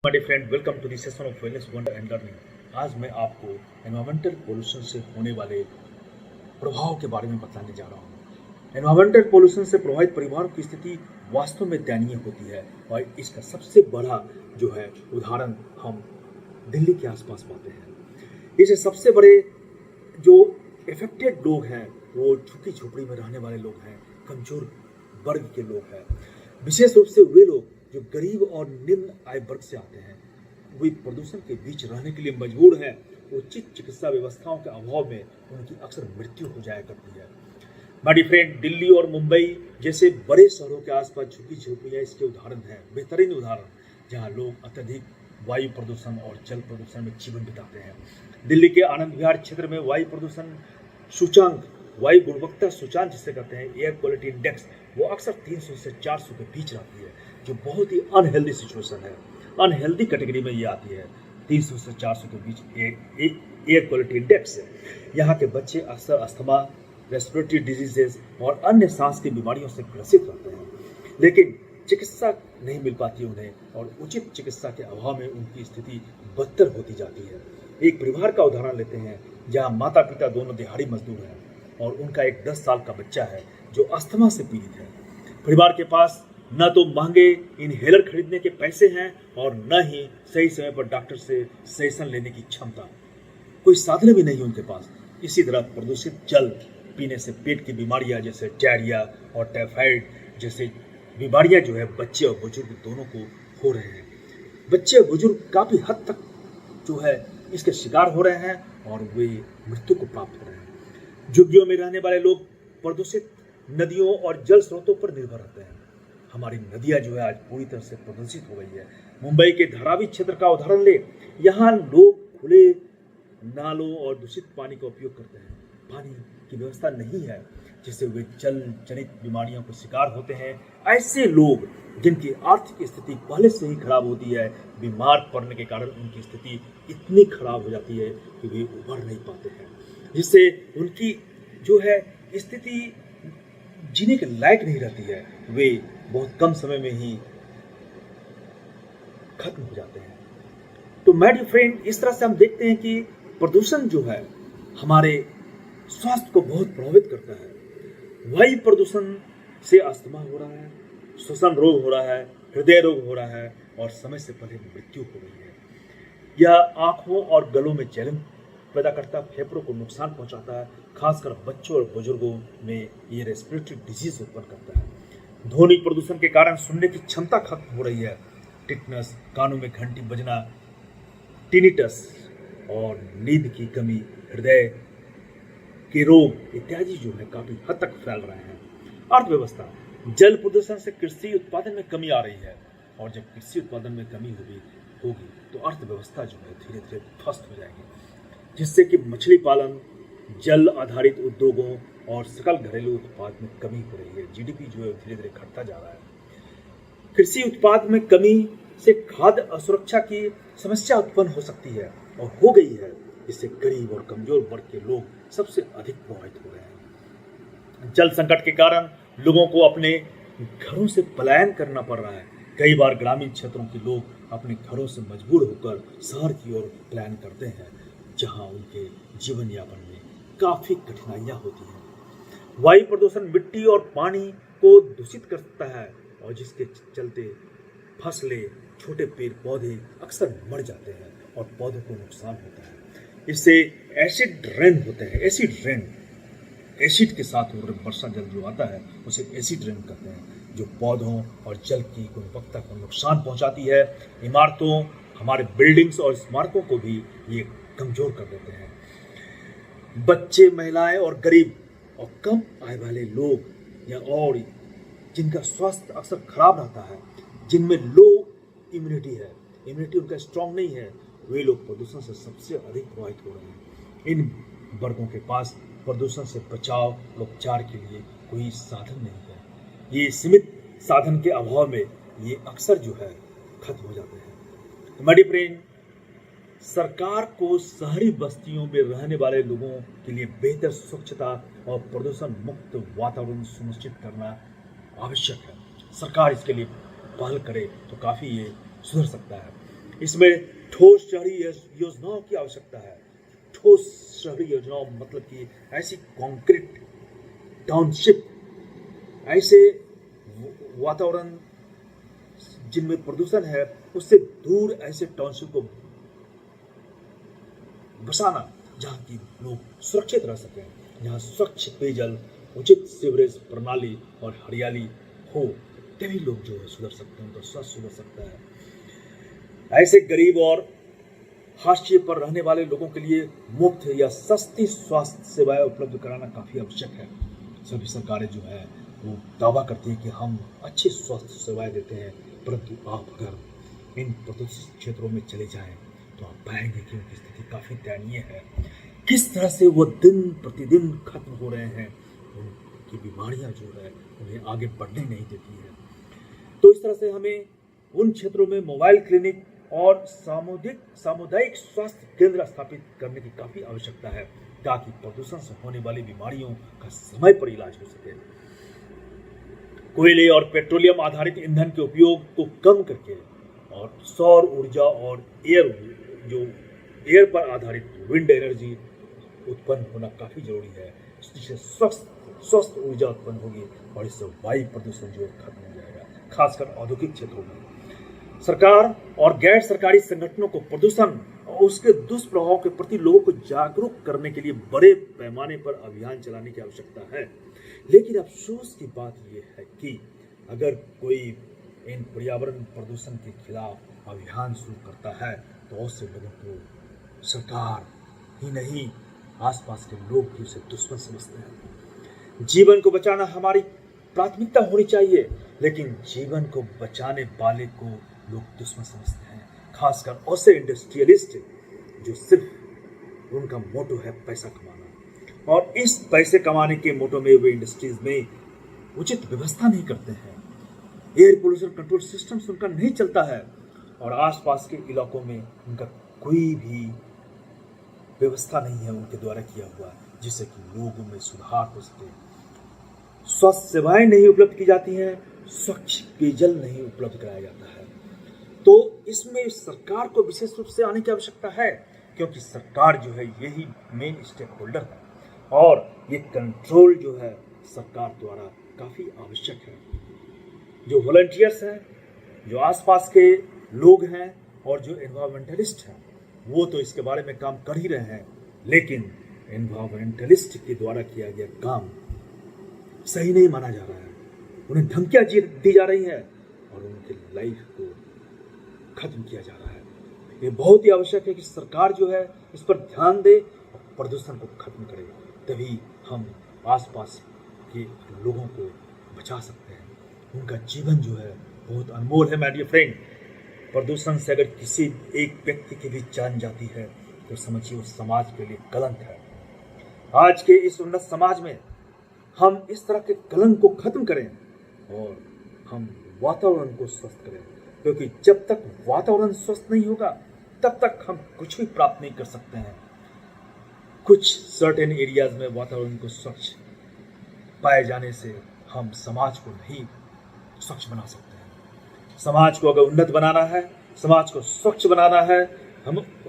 My dear friend, welcome to the session of wellness wonder and learning. आज मैं आपको environmental pollution से होने वाले प्रभाव के बारे में बताने जा रहा हूँ। एनवायरमेंटल पोल्यूशन से प्रभावित परिवारों की स्थिति वास्तव में दयनीय होती है और इसका सबसे बड़ा जो है उदाहरण हम दिल्ली के आसपास पाते हैं। इसे सबसे बड़े जो इफेक्टेड लोग हैं वो झुग्गी झोपड़ी में रहने वाले लोग हैं, कमजोर वर्ग के लोग हैं, विशेष रूप से वे लोग जो गरीब और निम्न आय वर्ग से आते हैं। वे प्रदूषण के बीच रहने के लिए मजबूर हैं। उचित चिकित्सा व्यवस्थाओं के अभाव में उनकी अक्सर मृत्यु हो जाया करती है। माय डियर फ्रेंड, दिल्ली और मुंबई जैसे बड़े शहरों के आसपास झुग्गी झोपड़ियां इसके उदाहरण हैं, बेहतरीन उदाहरण, जहां लोग अत्यधिक वायु प्रदूषण और जल प्रदूषण में जीवन बिताते हैं। दिल्ली के आनंद विहार क्षेत्र में वायु प्रदूषण सूचांक, वायु गुणवत्ता सूचांक जिसे कहते हैं, एयर क्वालिटी इंडेक्स, वो अक्सर 300 से 400 के बीच रहती है, जो बहुत ही अनहेल्दी सिचुएशन है। अनहेल्दी कैटेगरी में ये आती है। 300 से 400 के बीच एयर क्वालिटी इंडेक्स है। यहाँ के बच्चे अक्सर अस्थमा, रेस्पिरेटरी डिजीजेस और अन्य सांस की बीमारियों से ग्रसित रहते हैं, लेकिन चिकित्सा नहीं मिल पाती उन्हें और उचित चिकित्सा के अभाव में उनकी स्थिति बदतर होती जाती है। एक परिवार का उदाहरण लेते हैं जहाँ माता पिता दोनों दिहाड़ी मजदूर हैं और उनका एक 10 साल का बच्चा है जो अस्थमा से पीड़ित है। परिवार के पास न तो महंगे इनहेलर खरीदने के पैसे हैं और न ही सही समय पर डॉक्टर से सजेशन लेने की क्षमता, कोई साधन भी नहीं उनके पास। इसी तरह प्रदूषित जल पीने से पेट की बीमारियां जैसे डायरिया और टाइफाइड जैसे बीमारियां जो है बच्चे और बुजुर्ग दोनों को हो रहे हैं। बच्चे और बुजुर्ग काफी हद तक जो है इसके शिकार हो रहे हैं और वे मृत्यु को प्राप्त हो रहे हैं। झुग्गियों में रहने वाले लोग प्रदूषित नदियों और जल स्रोतों पर निर्भर रहते हैं। हमारी नदियां जो है आज पूरी तरह से प्रदूषित हो गई है। मुंबई के धारावी क्षेत्र का उदाहरण ले, यहाँ लोग खुले नालों और दूषित पानी का उपयोग करते हैं। पानी की व्यवस्था नहीं है, जिससे वे जल जनित बीमारियों को शिकार होते हैं। ऐसे लोग जिनकी आर्थिक स्थिति पहले से ही खराब होती है, बीमार पड़ने के कारण उनकी स्थिति इतनी खराब हो जाती है कि वे उभर नहीं पाते हैं, जिससे उनकी जो है स्थिति जीने के लायक नहीं रहती है। वे बहुत कम समय में ही खत्म हो जाते हैं। तो माय डियर फ्रेंड, इस तरह से हम देखते हैं कि प्रदूषण जो है हमारे स्वास्थ्य को बहुत प्रभावित करता है। वायु प्रदूषण से अस्थमा हो रहा है, श्वसन रोग हो रहा है, हृदय रोग हो रहा है और समय से पहले मृत्यु हो रही है। यह आंखों और गलों में जलन पैदा करता है, फेफड़ों को नुकसान पहुंचाता है, खासकर बच्चों और बुजुर्गों में ये रेस्पिरेटरी डिजीज उत्पन्न करता है। ध्वनि प्रदूषण के कारण सुनने की क्षमता खत्म हो रही है। टिटनस, कानों में घंटी बजना, टिनिटस और नींद की कमी, हृदय के रोग इत्यादि जो है काफी हद तक फैल रहे हैं। अर्थव्यवस्था, जल प्रदूषण से कृषि उत्पादन में कमी आ रही है और जब कृषि उत्पादन में कमी होगी तो अर्थव्यवस्था जो है धीरे धीरे ध्वस्त हो जाएगी, जिससे कि मछली पालन, जल आधारित उद्योगों और सकल घरेलू उत्पाद में कमी हो रही है। जीडीपी जो है धीरे धीरे घटता जा रहा है। कृषि उत्पाद में कमी से खाद्य असुरक्षा की समस्या उत्पन्न हो सकती है और हो गई है। इससे गरीब और कमजोर वर्ग के लोग सबसे अधिक प्रभावित हो रहे हैं। जल संकट के कारण लोगों को अपने घरों से पलायन करना पड़ रहा है। कई बार ग्रामीण क्षेत्रों के लोग अपने घरों से मजबूर होकर शहर की ओर पलायन करते हैं, जहां उनके जीवन यापन में काफी कठिनाइयां होती हैं। वायु प्रदूषण मिट्टी और पानी को दूषित करता है और जिसके चलते फसलें, छोटे पेड़ पौधे अक्सर मर जाते हैं और पौधों को नुकसान होता है। इससे एसिड रेन होते हैं। एसिड के साथ वर्षा जल जो आता है उसे एसिड रेन कहते हैं, जो पौधों और जल की गुणवत्ता को नुकसान पहुंचाती है। इमारतों, हमारे बिल्डिंग्स और स्मारकों को भी ये कमजोर कर देते हैं। बच्चे, महिलाएं और गरीब और कम आय वाले लोग या और जिनका स्वास्थ्य अक्सर खराब रहता है, जिनमें लो इम्यूनिटी है, इम्यूनिटी उनका स्ट्रांग नहीं है, वे लोग प्रदूषण से सबसे अधिक प्रभावित हो रहे हैं। इन वर्गों के पास प्रदूषण से बचाव और उपचार के लिए कोई साधन नहीं है। ये सीमित साधन के अभाव में ये अक्सर जो है खत्म हो जाते हैं। तो माय डियर फ्रेंड, सरकार को शहरी बस्तियों में रहने वाले लोगों के लिए बेहतर स्वच्छता और प्रदूषण मुक्त वातावरण सुनिश्चित करना आवश्यक है। सरकार इसके लिए पहल करे तो काफ़ी ये सुधर सकता है। इसमें ठोस शहरी योजनाओं की आवश्यकता है। ठोस शहरी योजनाओं मतलब कि ऐसी कॉन्क्रीट टाउनशिप, ऐसे वातावरण जिनमें प्रदूषण है उससे दूर ऐसे टाउनशिप को बसाना जहाँ की लोग सुरक्षित रह सकें, जहाँ स्वच्छ पेयजल, उचित सीवरेज प्रणाली और हरियाली हो, तभी लोग जो है सुधर सकते हैं, उनका स्वास्थ्य सुधर सकता है। ऐसे गरीब और हाशिए पर रहने वाले लोगों के लिए मुफ्त या सस्ती स्वास्थ्य सेवाएं उपलब्ध कराना काफी आवश्यक है। सभी सरकारें जो है वो दावा करती है कि हम अच्छी स्वास्थ्य सेवाएं देते हैं, परंतु आप अगर इन प्रदूषित क्षेत्रों में चले जाएं तो आप पाएंगे कि उनकी स्थिति काफी दयनीय है। किस तरह से वो दिन प्रतिदिन खत्म हो रहे हैं, उनकी बीमारियां जो है उन्हें आगे बढ़ने नहीं देती है। तो इस तरह से हमें उन क्षेत्रों में मोबाइल क्लिनिक और सामुदायिक स्वास्थ्य केंद्र स्थापित करने की काफी आवश्यकता है, ताकि प्रदूषण से होने वाली बीमारियों का समय पर इलाज हो सके। कोयले और पेट्रोलियम आधारित ईंधन के उपयोग को कम करके और सौर ऊर्जा और एयर पर आधारित विंड एनर्जी उत्पन्न होना काफी जरूरी है। इससे स्वस्थ ऊर्जा उत्पन्न होगी और इससे वायु प्रदूषण जो खत्म हो जाएगा, खासकर औद्योगिक क्षेत्रों में। सरकार और गैर सरकारी संगठनों को प्रदूषण और उसके दुष्प्रभाव के प्रति लोगों को जागरूक करने के लिए बड़े पैमाने पर अभियान चलाने की आवश्यकता है। लेकिन अफसोस की बात यह है कि अगर कोई इन पर्यावरण प्रदूषण के खिलाफ अभियान शुरू करता है तो उससे लोगों को सरकार ही नहीं, आसपास के लोग भी उसे दुश्मन समझते हैं। जीवन को बचाना हमारी प्राथमिकता होनी चाहिए, लेकिन जीवन को बचाने वाले को लोग दुश्मन समझते हैं, खासकर ऐसे इंडस्ट्रियलिस्ट जो सिर्फ उनका मोटो है पैसा कमाना, और इस पैसे कमाने के मोटो में वे इंडस्ट्रीज में उचित व्यवस्था नहीं करते हैं। एयर पोल्यूशन कंट्रोल सिस्टम उनका नहीं चलता है और आसपास के इलाकों में उनका कोई भी व्यवस्था नहीं है उनके द्वारा किया हुआ, जिससे कि लोगों में सुधार हो सके। स्वास्थ्य सेवाएं नहीं उपलब्ध की जाती हैं, स्वच्छ पेयजल नहीं उपलब्ध कराया जाता है। तो इसमें सरकार को विशेष रूप से आने की आवश्यकता है, क्योंकि सरकार जो है यही मेन स्टेक होल्डर है और ये कंट्रोल जो है सरकार द्वारा काफी आवश्यक है। जो वॉलंटियर्स हैं, जो आसपास के लोग हैं और जो एनवायरमेंटलिस्ट हैं, वो तो इसके बारे में काम कर ही रहे हैं, लेकिन एनवायरमेंटलिस्ट के द्वारा किया गया काम सही नहीं माना जा रहा है। उन्हें धमकियां दी जा रही हैं और उनके लाइफ को खत्म किया जा रहा है। ये बहुत ही आवश्यक है कि सरकार जो है इस पर ध्यान दे और प्रदूषण को खत्म करे, तभी हम आसपास के लोगों को बचा सकते हैं। उनका जीवन जो है बहुत अनमोल है। माय डियर फ्रेंड, प्रदूषण से अगर किसी एक व्यक्ति की भी जान जाती है तो समझिए उस समाज के लिए कलंक है। आज के इस उन्नत समाज में हम इस तरह के कलंक को खत्म करें और हम वातावरण को स्वस्थ करें, क्योंकि जब तक वातावरण स्वस्थ नहीं होगा तब तक हम कुछ भी प्राप्त नहीं कर सकते हैं। कुछ सर्टेन एरियाज में वातावरण को स्वच्छ पाए जाने से हम समाज को नहीं स्वच्छ बना सकते हैं। समाज को अगर उन्नत बनाना है, समाज को स्वच्छ बनाना है,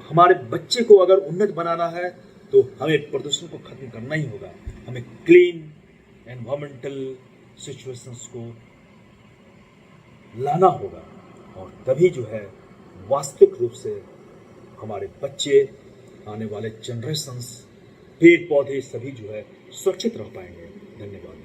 हमारे बच्चे को अगर उन्नत बनाना है तो हमें प्रदूषण को खत्म करना ही होगा। हमें क्लीन एनवायरमेंटल सिचुएशंस को लाना होगा और तभी जो है वास्तविक रूप से हमारे बच्चे, आने वाले जनरेशंस, पेड़ पौधे सभी जो है सुरक्षित रह पाएंगे। धन्यवाद।